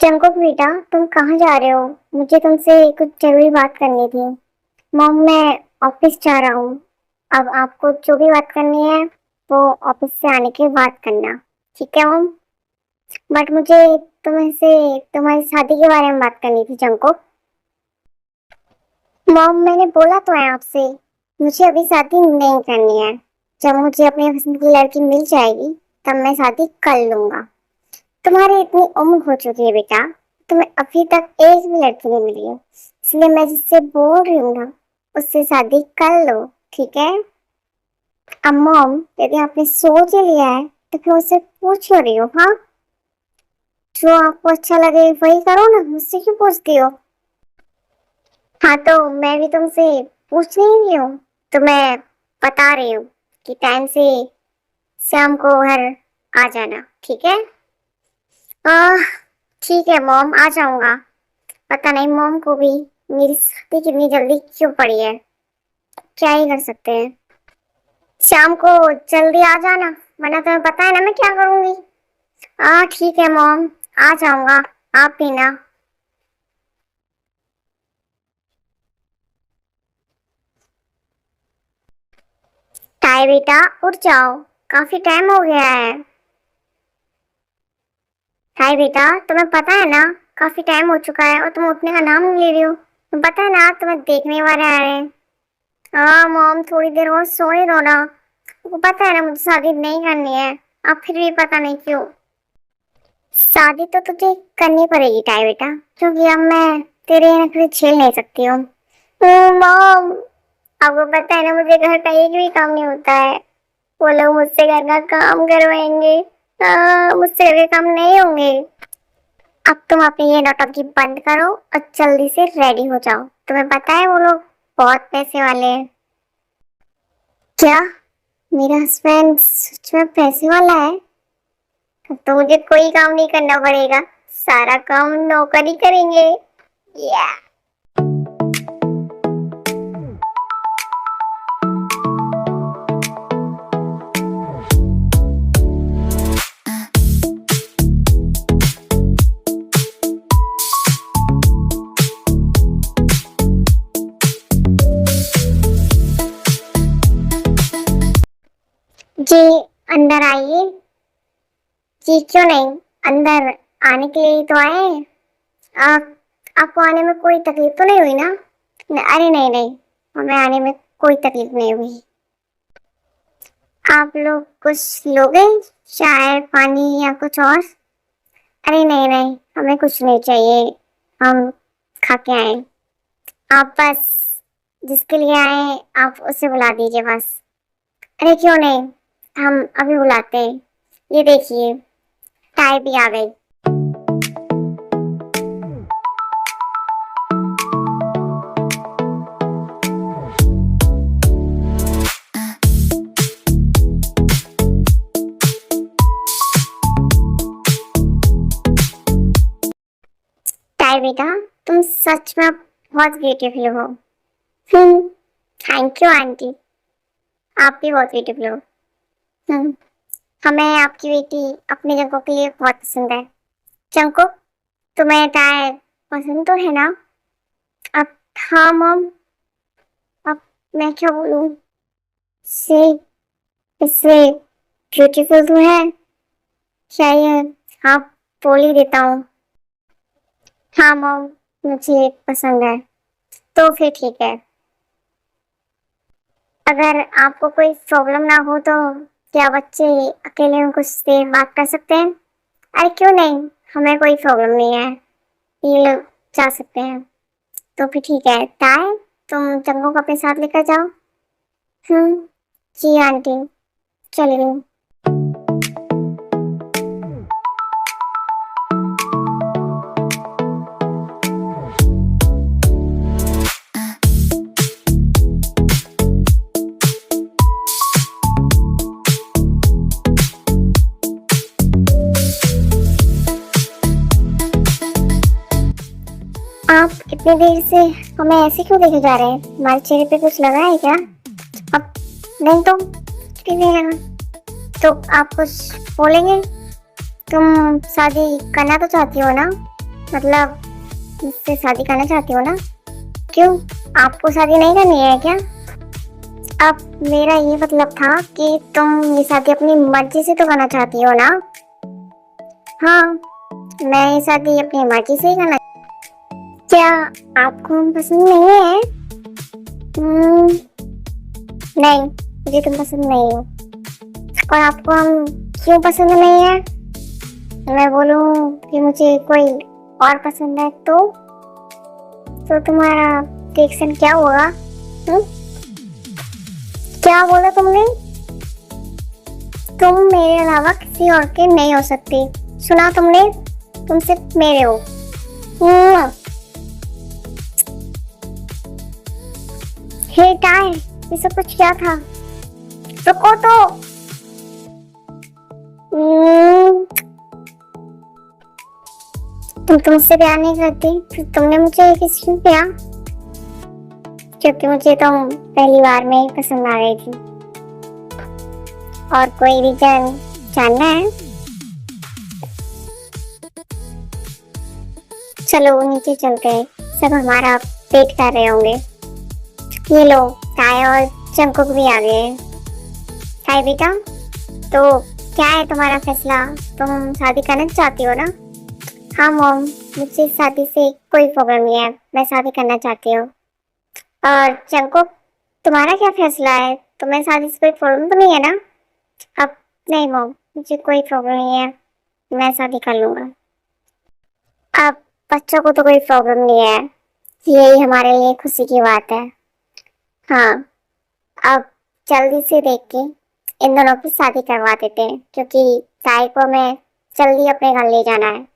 Jungkook बेटा, तुम कहाँ जा रहे हो? मुझे तुमसे कुछ जरूरी बात करनी थी। मॉम, मैं ऑफिस जा रहा हूँ। अब आपको जो भी बात करनी है वो ऑफिस से आने के बाद करना, ठीक है मॉम? बट मुझे तुमसे तुम्हारी शादी के बारे में बात करनी थी जंकुक। मॉम, मैंने बोला तो है आपसे, मुझे अभी शादी नहीं करनी है। जब मुझे अपनी पसंद की लड़की मिल जाएगी तब मैं शादी कर लूंगा। तुम्हारी इतनी उम्र हो चुकी है बेटा, तुम्हें अभी तक एक भी लड़की नहीं मिली है, इसलिए मैं जिससे बोल रही हूँ ना, उससे शादी कर लो, ठीक है? अब मॉम, यदि आपने सोच ही लिया है तो फिर मुझसे पूछ क्यों रही हो? हाँ, जो आपको अच्छा लगे वही करो ना, मुझसे क्यों पूछती हो? हाँ तो मैं भी तुमसे पूछ नहीं रही हूँ, तो मैं बता रही हूँ कि टाइम से शाम को घर आ जाना, ठीक है? आह, ठीक है मॉम, आ जाऊंगा। पता नहीं मॉम को भी मेरी शादी कितनी जल्दी क्यों पड़ी है, क्या ही कर सकते हैं। शाम को जल्दी आ जाना, वरना तुम्हें पता है ना मैं क्या करूंगी। ठीक है मॉम, आ जाऊंगा। आप भी ना। टाई बेटा, उठ जाओ, काफी टाइम हो गया है। टाई बेटा, तुम्हें पता है ना काफी टाइम हो चुका है और तुम उठने का नाम नहीं ले रही हो। तुम्हें पता है ना तुम्हें देखने वाले आ रहे हैं। हाँ मॉम, थोड़ी देर और सोने दो ना। तुमको पता है ना मुझे शादी नहीं करनी है, अब फिर भी पता नहीं क्यों। शादी तो तुझे करनी पड़ेगी टाई बेटा, क्योंकि अब मैं तेरे नखरे झेल नहीं सकती हूँ। मॉम, आपको पता है ना मुझे घर का एक भी काम नहीं होता है। वो लोग मुझसे घर का काम करवाएंगे, मुझसे घर के काम नहीं होंगे। अब तुम अपनी ये नौटंकी बंद करो और जल्दी से रेडी हो जाओ। तुम्हें पता है वो लोग बहुत पैसे वाले हैं। क्या? मेरा हस्बैंड सच में पैसे वाला है? तो मुझे कोई काम नहीं करना पड़ेगा, सारा काम नौकर ही करेंगे। या जी, अंदर आइए। जी क्यों नहीं, अंदर आने के लिए ही तो आए हैं। आप आपको आने में कोई तकलीफ तो नहीं हुई ना? अरे नहीं नहीं, हमें आने में कोई तकलीफ नहीं हुई। आप लोग कुछ लोगे, चाय पानी या कुछ और? अरे नहीं नहीं, हमें कुछ नहीं चाहिए, हम खा के आए। आप बस जिसके लिए आए आप उसे बुला दीजिए बस। अरे क्यों नहीं, हम अभी बुलाते हैं। ये देखिए, चाय भी आ गई। चाय बेटा, तुम सच में बहुत ब्यूटीफुल हो। हम्म, थैंक यू आंटी, आप भी बहुत ब्यूटीफुल हो। हम्म, हमें आपकी बेटी अपने जंको के लिए बहुत पसंद है। जंको, तुम्हें चाय पसंद तो है ना? अब हाँ मॉम, अब मैं क्या बोलूं? से इससे ब्यूटीफुल तो है, क्या ये? हाँ, बोल ही देता हूँ। हाँ मॉम, मुझे पसंद है। तो फिर ठीक है, अगर आपको कोई प्रॉब्लम ना हो तो क्या बच्चे अकेले में कुछ देर बात कर सकते हैं? अरे क्यों नहीं, हमें कोई प्रॉब्लम नहीं है, ये लोग जा सकते हैं। तो फिर ठीक है, ताए तुम चंगो को अपने साथ लेकर जाओ। हम्म, जी आंटी, चलिए। आप इतनी देर से हमें ऐसे क्यों देखे जा रहे हैं? हमारे चेहरे पे कुछ लगा है क्या? अब नहीं तो क्यों नहीं लगा? तो आप कुछ बोलेंगे? तुम शादी करना तो चाहती हो ना? मतलब मुझसे शादी करना चाहती हो ना? क्यों, आपको शादी नहीं करनी है क्या? अब मेरा ये मतलब था कि तुम ये शादी अपनी मर्जी से तो करना चाहती हो ना? हाँ, मैं ये शादी अपनी मर्जी से ही करना। क्या आपको हम पसंद नहीं है? नहीं, मुझे तुम पसंद नहीं हो। और आपको हम क्यों पसंद नहीं है? मैं बोलूं कि मुझे कोई और पसंद है तो तुम्हारा रिएक्शन क्या होगा? क्या बोला तुमने? तुम मेरे अलावा किसी और के नहीं हो सकती। सुना तुमने? तुम सिर्फ मेरे हो। हे टाय, ये सब कुछ क्या था? रुको तो। तुम तुमसे प्यार नहीं करती, फिर तुमने मुझे किस क्यों किया? क्योंकि मुझे तुम पहली बार में ही पसंद आ गई थी। और कोई रीजन जानना है? चलो नीचे चलते हैं, सब हमारा वेट कर रहे होंगे। ये लो, टाय और जंकुक भी आ गए। हाय बेटा, तो क्या है तुम्हारा फैसला? तुम शादी करना चाहती हो ना? हाँ मॉम, मुझे शादी से कोई प्रॉब्लम नहीं है, मैं शादी करना चाहती हूँ। और जंकुक, तुम्हारा क्या फैसला है? तुम्हें शादी से कोई प्रॉब्लम तो नहीं है ना? अब नहीं मॉम, मुझे कोई प्रॉब्लम नहीं है, मैं शादी कर लूंगा। अब बच्चों को तो कोई प्रॉब्लम नहीं है, यही हमारे लिए खुशी की बात है। हाँ, अब जल्दी से देख के इन दोनों की शादी करवा देते हैं, क्योंकि ताई को हमें जल्दी अपने घर ले जाना है।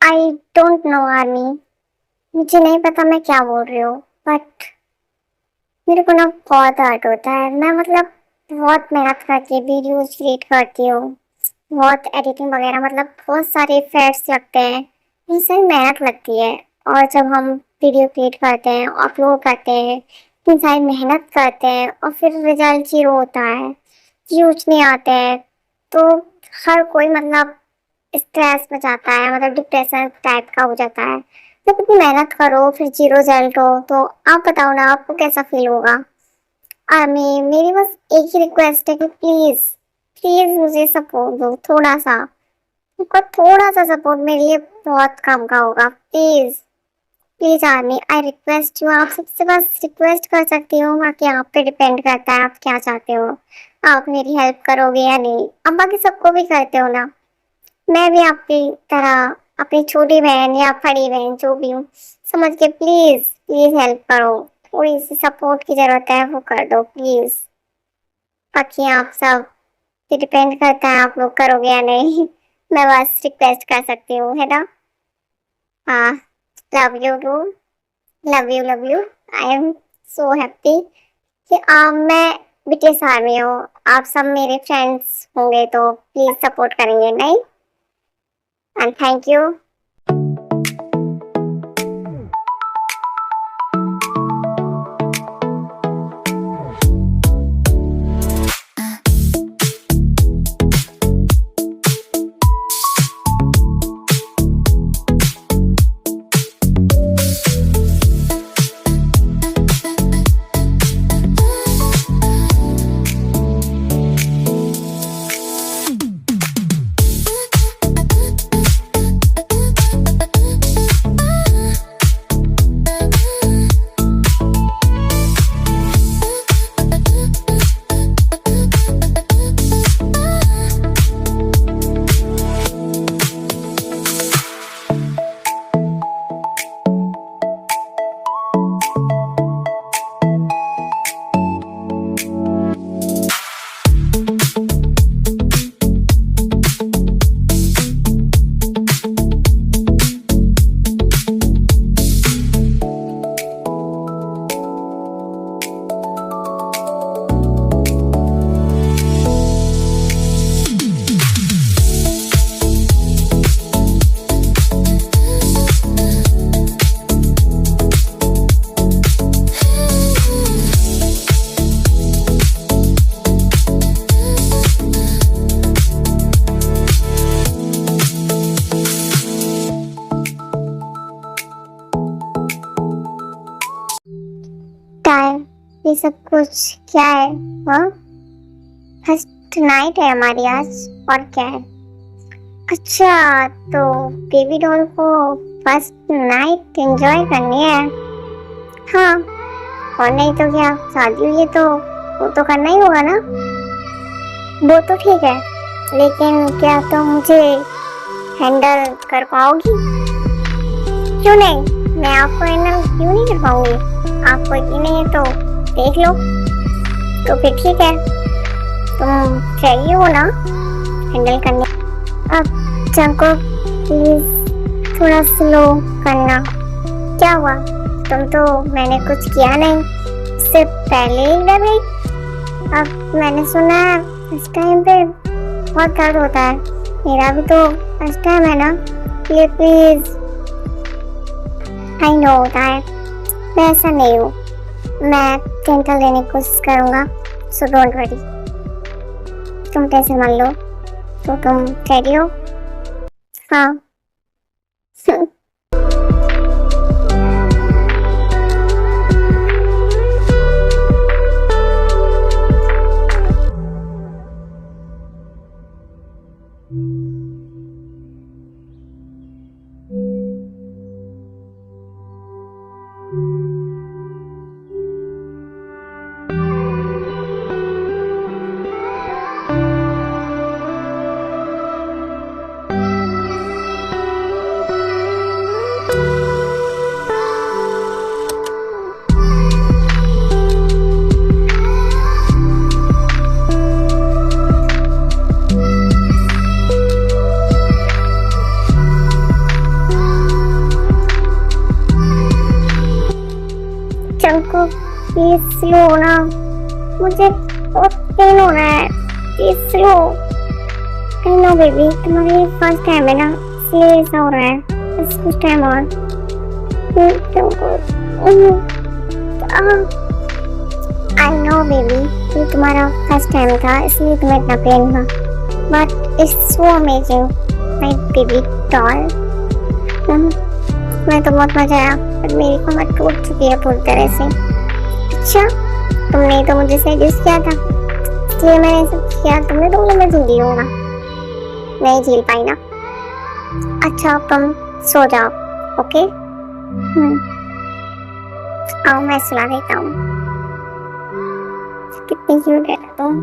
आई डोंट नो आर्मी, मुझे नहीं पता मैं क्या बोल रही हूँ, बट मेरे को ना बहुत हर्ट होता है। मैं मतलब बहुत मेहनत करके वीडियोस क्रिएट करती हूँ, बहुत एडिटिंग वगैरह, मतलब बहुत सारे इफेक्ट्स लगते हैं, इन सारी मेहनत लगती है। और जब हम वीडियो क्रिएट करते हैं, अपलोड करते हैं, इतनी सारी मेहनत करते हैं और फिर रिजल्ट जीरो होता है, व्यूज नहीं आते हैं, तो हर कोई मतलब स्ट्रेस में जाता है, मतलब डिप्रेशन टाइप का हो जाता है। जब इतनी मेहनत करो फिर जीरो रिजल्ट हो, तो आप बताओ ना, आपको कैसा फील होगा? आर्मी, मेरी बस एक ही रिक्वेस्ट है कि प्लीज प्लीज मुझे सपोर्ट दो, थोड़ा सा, आपका थोड़ा सा सपोर्ट मेरे लिए बहुत काम का होगा। Please please army, I request you. आप सबसे बस रिक्वेस्ट कर सकती हूँ, बाकी आप पे डिपेंड करता है आप क्या चाहते हो। आप मेरी हेल्प करोगे या नहीं, आप बाकी सबको भी करते हो ना। मैं भी आपकी तरह अपनी छोटी बहन या बड़ी बहन जो भी हूँ समझ के प्लीज प्लीज हेल्प करो, थोड़ी सी सपोर्ट की जरूरत है, वो कर दो प्लीज। बाकी आप सब पे डिपेंड करता है आप लोग करोगे या नहीं। मैं बस रिक्वेस्ट कर सकती हूँ, है ना? हाँ, love you too, love you. I am so happy कि मैं बीटीएस आर्मी हूँ, आप सब मेरे फ्रेंड्स होंगे तो प्लीज सपोर्ट करेंगे नहीं? And thank you. सब कुछ क्या है? हाँ, फर्स्ट नाइट है हमारी आज, और क्या है? अच्छा, तो बेबी डॉल को फर्स्ट नाइट एंजॉय करनी है। हाँ, और नहीं तो क्या, शादी हुई है तो वो तो करना ही होगा ना। वो तो ठीक है, लेकिन क्या तुम मुझे हैंडल कर पाओगी? क्यों नहीं, मैं आपको हैंडल क्यों नहीं कर पाऊंगी? आपको यकीन नहीं है तो देख लो। तो फिर ठीक है, तुम चाहिए हो ना हैंडल करने? अब चंको प्लीज थोड़ा स्लो करना। क्या हुआ? तुम तो मैंने कुछ किया नहीं, इससे पहले ही डर गई। अब मैंने सुना है इस टाइम पे बहुत दर्द होता है, मेरा भी तो फर्स्ट टाइम है ना, प्लीज। आई नो होता है, मैं ऐसा नहीं हूँ, मैं टेंशन लेने की कोशिश करूँगा, सो डोंट वरी। तुम टेंशन मत लो। तो तुम रेडी हो? हाँ। चंको प्लीज स्लो ना, मुझे बहुत पेन हो रहा है, please slow. I know baby, तुम्हारी फर्स्ट टाइम है ना, इसलिए ऐसा हो रहा है, बस कुछ टाइम और। चंको आई नो बेबी, ये तुम्हारा फर्स्ट टाइम था इसलिए तुम्हें इतना पेन था, but it's so amazing my baby doll. मैं तो बहुत मजा आया, पर मेरी कमर टूट चुकी है पूरी तरह से। अच्छा, तुमने तो मुझे सजेस्ट किया था, इसलिए मैंने सब किया। तुमने तो बोला मैं झूली लूंगा, नहीं झील पाई ना। अच्छा, तुम सो जाओ, ओके? आओ मैं सुला देता हूँ। कितनी क्यूट है तुम।